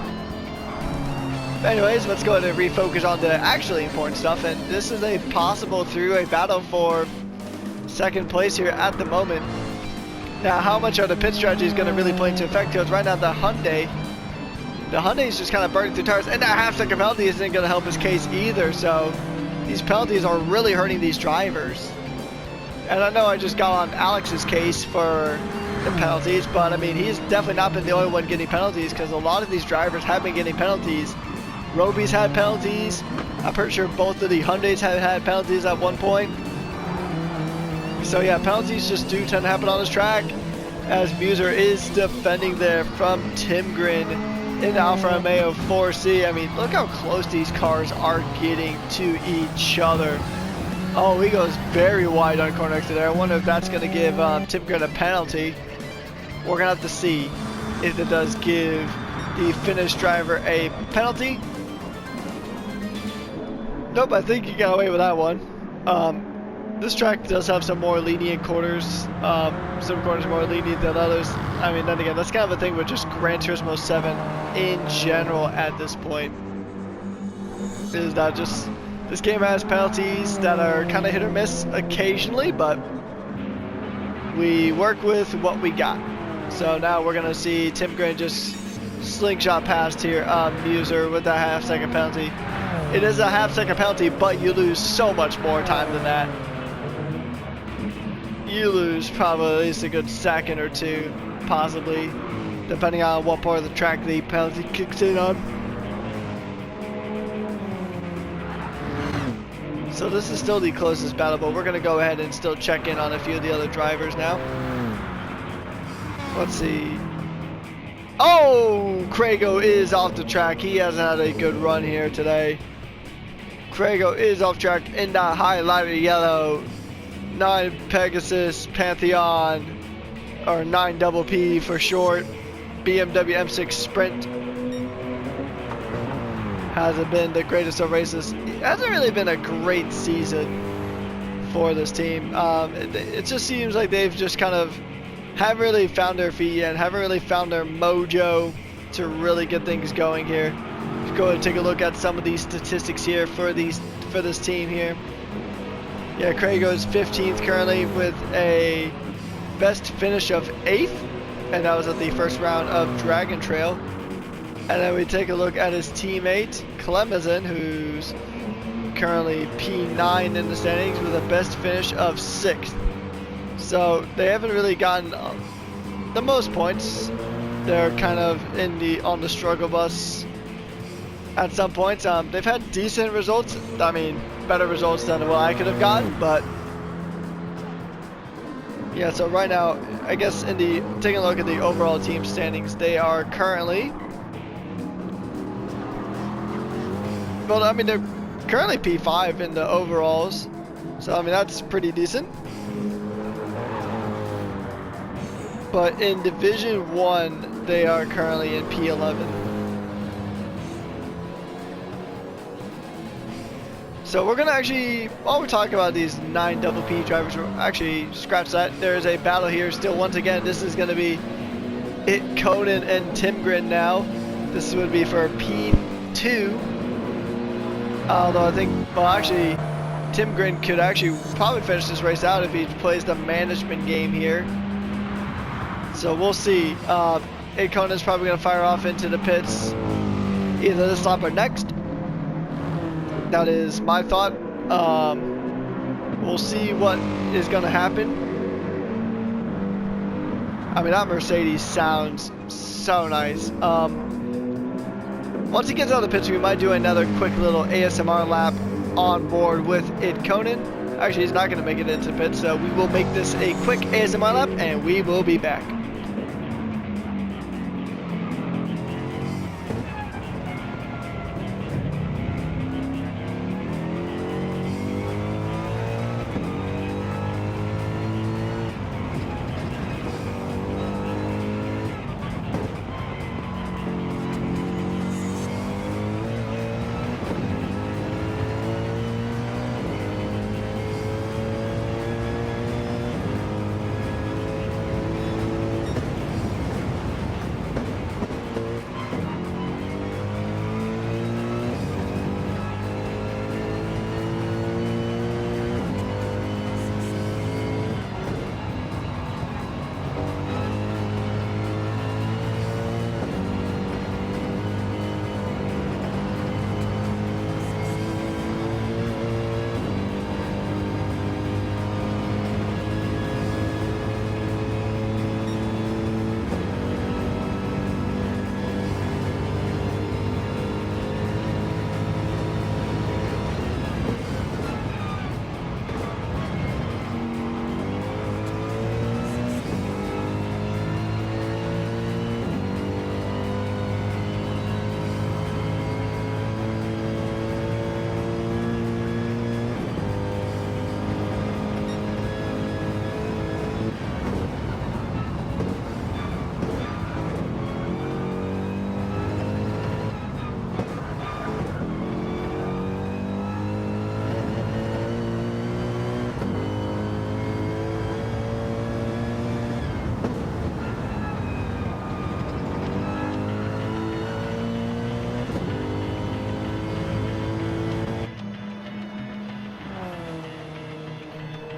Anyways, let's go ahead and refocus on the actually important stuff. And this is a possible three-way battle for second place here at the moment. Now, how much are the pit strategies going to really play into effect? Because right now the Hyundai's just kind of burning through tires, and that half-second penalty isn't going to help his case either. So these penalties are really hurting these drivers. And I know I just got on Alex's case for the penalties, but I mean, he's definitely not been the only one getting penalties, because a lot of these drivers have been getting penalties. Roby's had penalties. I'm pretty sure both of the Hyundais have had penalties at one point. So yeah, penalties just do tend to happen on this track, as Muser is defending there from Tim Grin in Alfa Romeo 4C. I mean, look how close these cars are getting to each other. Oh, he goes very wide on corner exit there. I wonder if that's going to give Tim Grin a penalty. We're going to have to see if it does give the Finnish driver a penalty. Nope, I think he got away with that one. This track does have some more lenient corners. Some corners more lenient than others. I mean, then again, that's kind of a thing with just Gran Turismo 7 in general at this point. Is that just, this game has penalties that are kind of hit or miss occasionally, but we work with what we got. So now we're going to see Tim Grin just slingshot past here Muser with that half-second penalty. It is a half-second penalty, but you lose so much more time than that. You lose probably at least a good second or two, possibly, depending on what part of the track the penalty kicks in on. So this is still the closest battle, but we're going to go ahead and still check in on a few of the other drivers now. Let's see. Oh, Craigo is off the track. He hasn't had a good run here today. Craigo is off track in that highlighted yellow 9 Pegasus Pantheon, or 9 double P for short, BMW M6 Sprint. Hasn't been the greatest of races. It hasn't really been a great season for this team. It just seems like they've just kind of haven't really found their feet yet, haven't really found their mojo to really get things going here. Let's go ahead and take a look at some of these statistics here for this team here. Yeah, Craigo is 15th currently with a best finish of 8th, and that was at the first round of Dragon Trail. And then we take a look at his teammate Clemison, who's currently P9 in the standings with a best finish of 6th. So they haven't really gotten the most points. They're kind of on the struggle bus at some points. They've had decent results. I mean, better results than what I could have gotten, but yeah. So right now, I guess taking a look at the overall team standings, they are currently, well, I mean, they're currently P5 in the overalls. So I mean, that's pretty decent. But in Division 1, they are currently in P11. So we're gonna actually, while we're talking about these 9 double P drivers, we'll actually scratch that. There is a battle here still. Once again, this is gonna be Conan and Timgren now. This would be for P2. Although I think, well, actually, Timgren could actually probably finish this race out if he plays the management game here. So we'll see. Conan's probably going to fire off into the pits either this lap or next. That is my thought. We'll see what is going to happen. I mean, that Mercedes sounds so nice. Once he gets out of the pits, we might do another quick little ASMR lap on board with Conan. Actually, he's not going to make it into the pits, so we will make this a quick ASMR lap, and we will be back.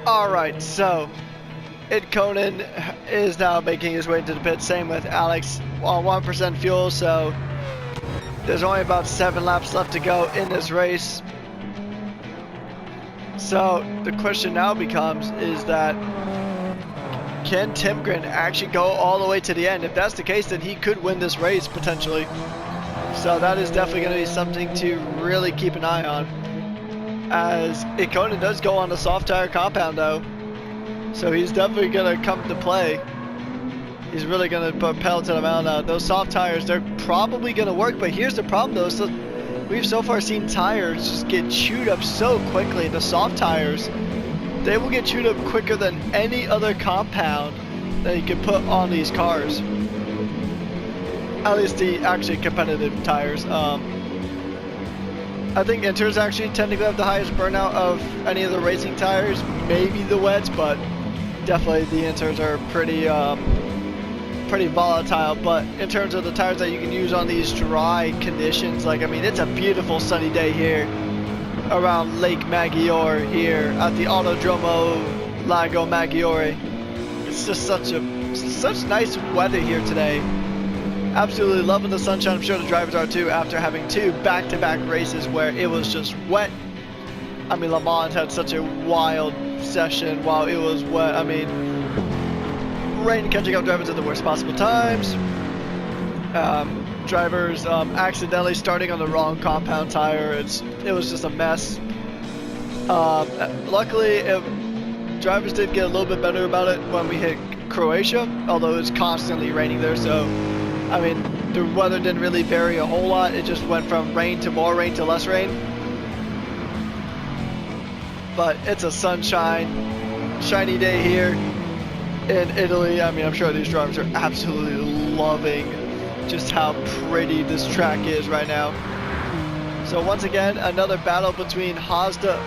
Alright, so Conan is now making his way into the pit, same with Alex on 1% fuel, so there's only about 7 laps left to go in this race. So the question now becomes is that can Timgren actually go all the way to the end? If that's the case, then he could win this race potentially. So that is definitely going to be something to really keep an eye on, as Conan does go on the soft tire compound though, so he's definitely going to come to play. He's really going to put pedal to the metal. Those soft tires, they're probably going to work, but here's the problem though. So we've so far seen tires just get chewed up so quickly. The soft tires, they will get chewed up quicker than any other compound that you can put on these cars. At least the actually competitive tires. I think Inters actually technically have the highest burnout of any of the racing tires, maybe the wets, but definitely the Inters are pretty volatile. But in terms of the tires that you can use on these dry conditions, like I mean, it's a beautiful sunny day here around Lake Maggiore here at the Autodromo Lago Maggiore. It's just such nice weather here today. Absolutely loving the sunshine. I'm sure the drivers are too after having 2 back-to-back races where it was just wet. I mean, Le Mans had such a wild session while it was wet. I mean, rain catching up drivers at the worst possible times. Drivers accidentally starting on the wrong compound tire. It was just a mess. Luckily, drivers did get a little bit better about it when we hit Croatia, although it's constantly raining there, so I mean, the weather didn't really vary a whole lot. It just went from rain to more rain to less rain. But it's a shiny day here in Italy. I mean, I'm sure these drivers are absolutely loving just how pretty this track is right now. So once again, another battle between Hazda,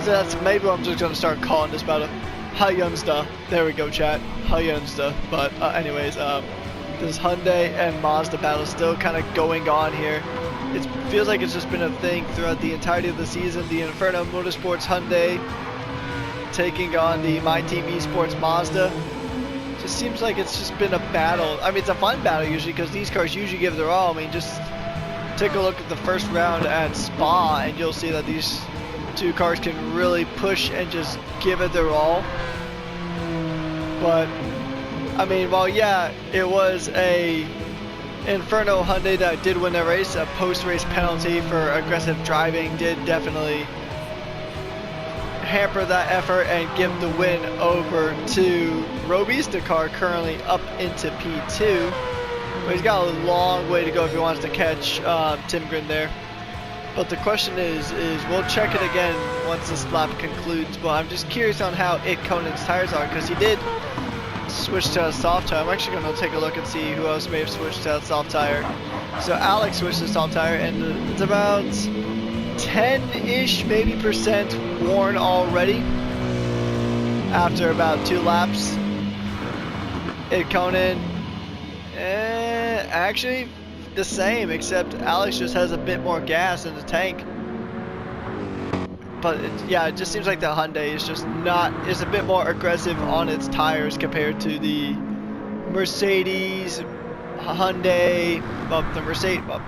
that's maybe what I'm just going to start calling this battle. Hyundai. There we go, chat. Hyundai. But anyways, this Hyundai and Mazda battle still kind of going on here. It feels like it's just been a thing throughout the entirety of the season. The Inferno Motorsports Hyundai taking on the My Team Esports Mazda. Just seems like it's just been a battle. I mean, it's a fun battle usually because these cars usually give their all. I mean, just take a look at the first round at Spa and you'll see that these 2 cars can really push and just give it their all. But I mean, well, yeah, it was a Inferno Hyundai that did win the race. A post-race penalty for aggressive driving did definitely hamper that effort and give the win over to Roby's, the car currently up into P2. But he's got a long way to go if he wants to catch Tim Grin there. But the question is we'll check it again once this lap concludes. But I'm just curious on how Conan's tires are because he did switch to a soft tire. I'm actually going to take a look and see who else may have switched to a soft tire. So Alex switched to soft tire and it's about 10-ish maybe percent worn already after about 2 laps. Conan actually the same, except Alex just has a bit more gas in the tank. But yeah, it just seems like the Hyundai is just is a bit more aggressive on its tires compared to the Mercedes, Hyundai,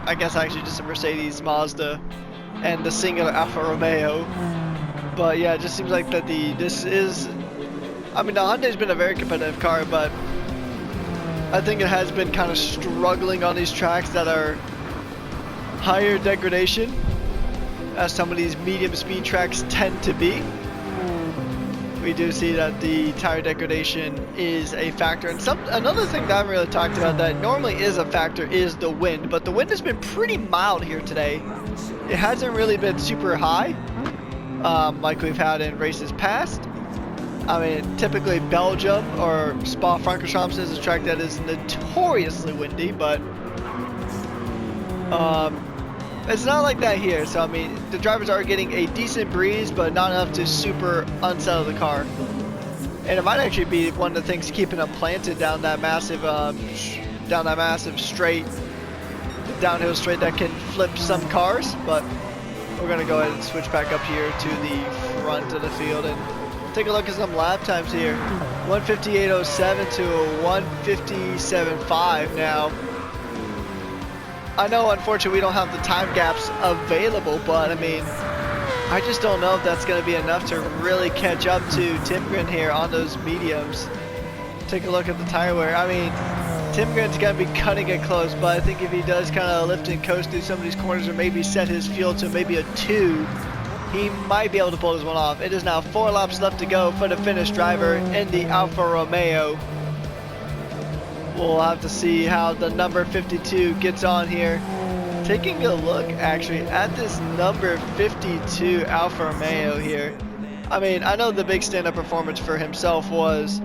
I guess actually just a Mercedes, Mazda, and the singular Alfa Romeo. But yeah, it just seems like that I mean, the Hyundai's been a very competitive car, but I think it has been kind of struggling on these tracks that are higher degradation, as some of these medium speed tracks tend to be. We do see that the tire degradation is a factor, and another thing that I haven't really talked about that normally is a factor is the wind, but the wind has been pretty mild here today. It hasn't really been super high like we've had in races past. I mean, typically Belgium or Spa-Francorchamps is a track that is notoriously windy, but it's not like that here. So I mean, the drivers are getting a decent breeze, but not enough to super unsettle the car. And it might actually be one of the things keeping them planted down that massive straight, downhill straight that can flip some cars. But we're gonna go ahead and switch back up here to the front of the field and take a look at some lap times here. 158.07 to a 157.5 now. I know, unfortunately, we don't have the time gaps available, but I mean, I just don't know if that's going to be enough to really catch up to Timgren here on those mediums. Take a look at the tire wear. I mean, Timgren's going to be cutting it close, but I think if he does kind of lift and coast through some of these corners or maybe set his fuel to maybe a 2, he might be able to pull this one off. It is now 4 laps left to go for the Finnish driver in the Alfa Romeo. we'll have to see how the number 52 gets on here. Taking a look actually at this number 52 Alfa Romeo here. I mean, I know the big stand-up performance for himself was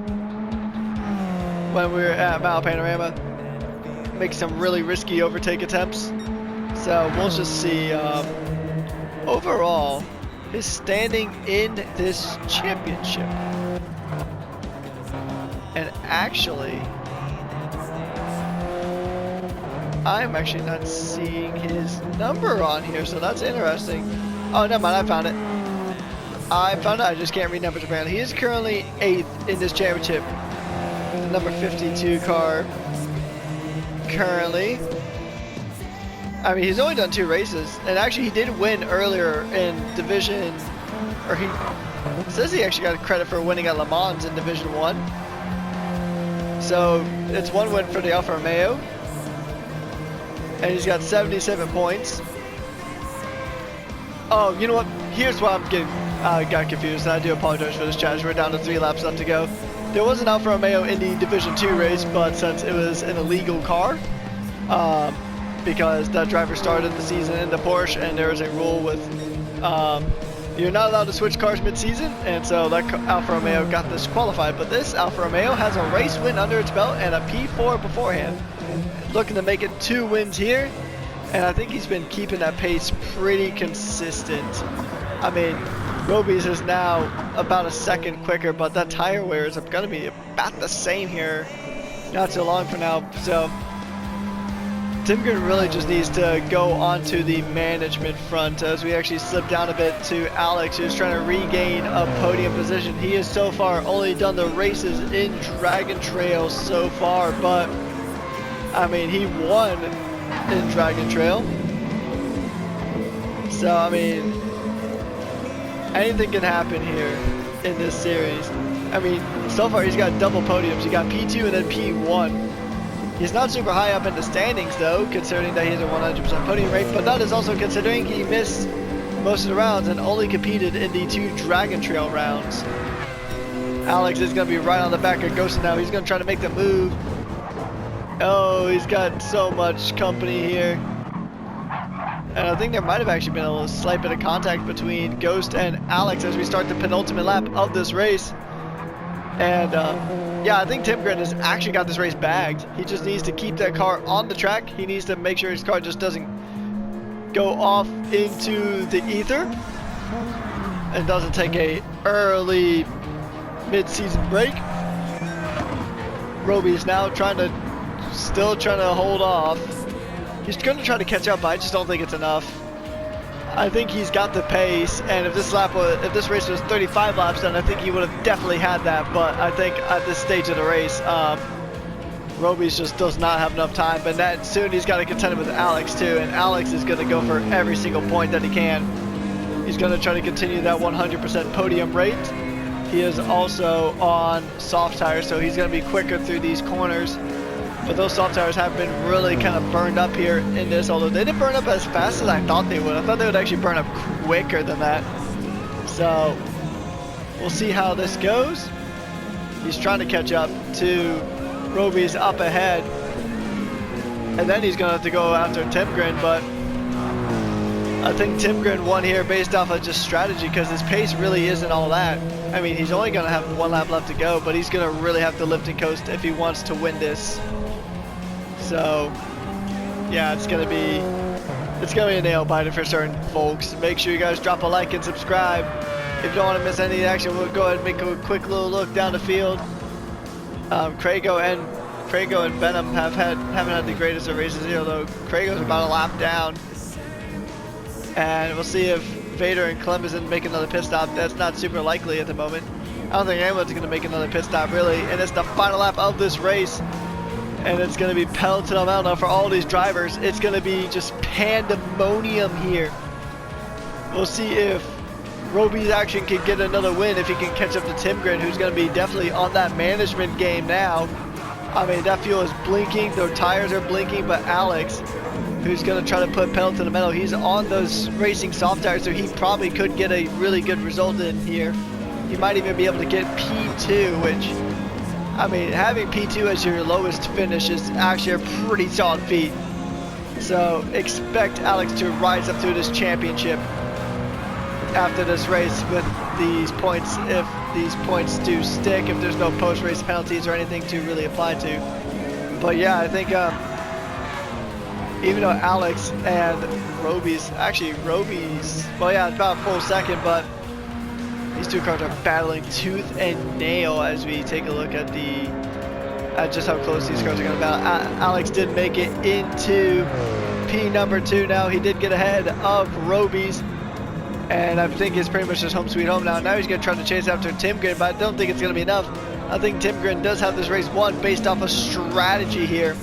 when we were at Mile Panorama, make some really risky overtake attempts. So we'll just see overall his standing in this championship. And actually, I'm actually not seeing his number on here, so that's interesting. Oh, never mind, I found it. I just can't read numbers apparently. He is currently 8th in this championship. The number 52 car currently. I mean, he's only done 2 races, and actually he did win earlier in Division, or he says he actually got credit for winning at Le Mans in Division 1. So it's 1 win for the Alfa Romeo, and he's got 77 points. Oh, you know what? Here's why I'm getting got confused. I do apologize for this, chat. We're down to 3 laps left to go. There was an Alfa Romeo in the Division 2 race, but since it was an illegal car, because that driver started the season in the Porsche, and there is a rule with you're not allowed to switch cars mid-season, and so that Alfa Romeo got disqualified. But this Alfa Romeo has a race win under its belt and a P4 beforehand, looking to make it 2 wins here, and I think he's been keeping that pace pretty consistent. I mean, Roby's is now about a second quicker, but that tire wear is going to be about the same here not so long from now. So Tim Grin really just needs to go onto the management front as we actually slip down a bit to Alex, who's trying to regain a podium position. He has so far only done the races in Dragon Trail so far, but I mean, he won in Dragon Trail. So I mean, anything can happen here in this series. I mean, so far he's got double podiums. He got P2 and then P1. He's not super high up in the standings though, considering that he has a 100% podium rate, but that is also considering he missed most of the rounds and only competed in the 2 Dragon Trail rounds. Alex is going to be right on the back of Ghost now. He's going to try to make the move. Oh, he's got so much company here. And I think there might have actually been a little slight bit of contact between Ghost and Alex as we start the penultimate lap of this race. And yeah, I think Tim Grin has actually got this race bagged. He just needs to keep that car on the track. He needs to make sure his car just doesn't go off into the ether and doesn't take a early mid-season break. Roby's now still trying to hold off. He's going to try to catch up, but I just don't think it's enough. I think he's got the pace, and if this race was 35 laps, then I think he would have definitely had that. But I think at this stage of the race, Roby's just does not have enough time. But that soon he's got to contend with Alex too, and Alex is going to go for every single point that he can. He's going to try to continue that 100% podium rate. He is also on soft tires, so he's going to be quicker through these corners. But those soft tires have been really kind of burned up here in this, although they didn't burn up as fast as I thought they would. I thought they would actually burn up quicker than that. So we'll see how this goes. He's trying to catch up to Roby's up ahead. And then he's going to have to go after Tim Grin, but I think Tim Grin won here based off of just strategy because his pace really isn't all that. I mean, he's only going to have 1 lap left to go, but he's going to really have to lift and coast if he wants to win this. So, yeah, it's gonna be a nail biter for certain folks. Make sure you guys drop a like and subscribe. If you don't want to miss any action, we'll go ahead and make a quick little look down the field. Craigo and Venom haven't had the greatest of races here, although Craigo's about a lap down. And we'll see if Vader and Clem is make another pit stop. That's not super likely at the moment. I don't think anyone's gonna make another pit stop really, and it's the final lap of this race. And it's going to be pedal to the metal now for all these drivers. It's going to be just pandemonium here. We'll see if Roby's action can get another win, if he can catch up to Tim Grin, who's going to be definitely on that management game now. I mean, that fuel is blinking, their tires are blinking, but Alex, who's going to try to put pedal to the metal, he's on those racing soft tires, so he probably could get a really good result in here. He might even be able to get P2, which I mean, having P2 as your lowest finish is actually a pretty solid feat. So expect Alex to rise up to this championship after this race with these points, if these points do stick, if there's no post-race penalties or anything to really apply to. But yeah, I think even though Alex and Roby's, well yeah, it's about a full second, but these two cars are battling tooth and nail as we take a look at just how close these cars are going to battle. Alex did make it into P2 now. He did get ahead of Roby's, and I think it's pretty much just home sweet home now. Now he's going to try to chase after Timgren, but I don't think it's going to be enough. I think Timgren does have this race won based off of strategy here.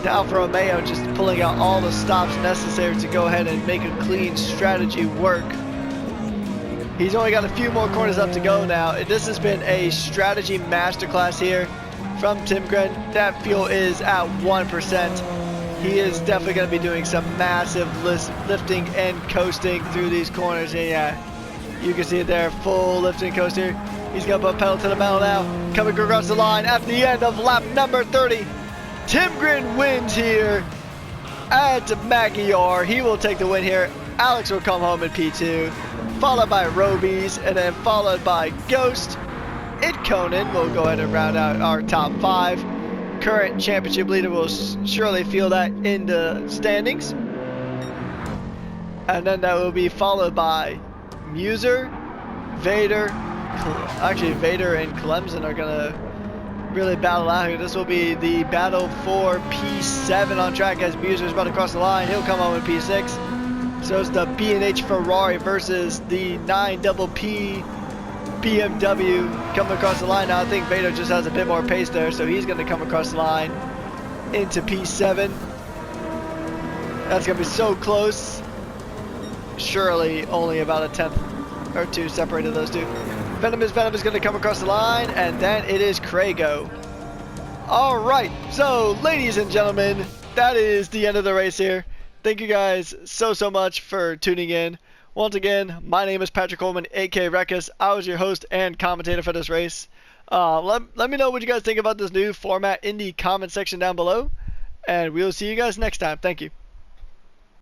The Alfa Romeo just pulling out all the stops necessary to go ahead and make a clean strategy work. He's only got a few more corners up to go now. This has been a strategy masterclass here from Timgren. That fuel is at 1%. He is definitely going to be doing some massive lifting and coasting through these corners. And yeah, you can see it there, full lifting coaster. He's going to put pedal to the metal now, coming across the line at the end of lap number 30. Timgren wins here at Maggiore. He will take the win here. Alex will come home in P2, followed by Roby's, and then followed by Ghost. Conan will go ahead and round out our top 5. Current championship leader will surely feel that in the standings. And then that will be followed by Muser, Vader. Actually, Vader and Clemson are going to really battle out here. This will be the battle for P7 on track as Muser's about to cross the line. He'll come home in P6. So it's the B&H Ferrari versus the 9PP BMW coming across the line now. I think Vader just has a bit more pace there, so he's going to come across the line into P7. That's going to be so close. Surely only about a tenth or two separated those two. Venom is going to come across the line, and then it is Craigo. Alright, so ladies and gentlemen, that is the end of the race here. Thank you guys so much for tuning in. Once again, my name is Patrick Coleman, aka Rekus. I was your host and commentator for this race. Let me know what you guys think about this new format in the comment section down below, and we'll see you guys next time. Thank you.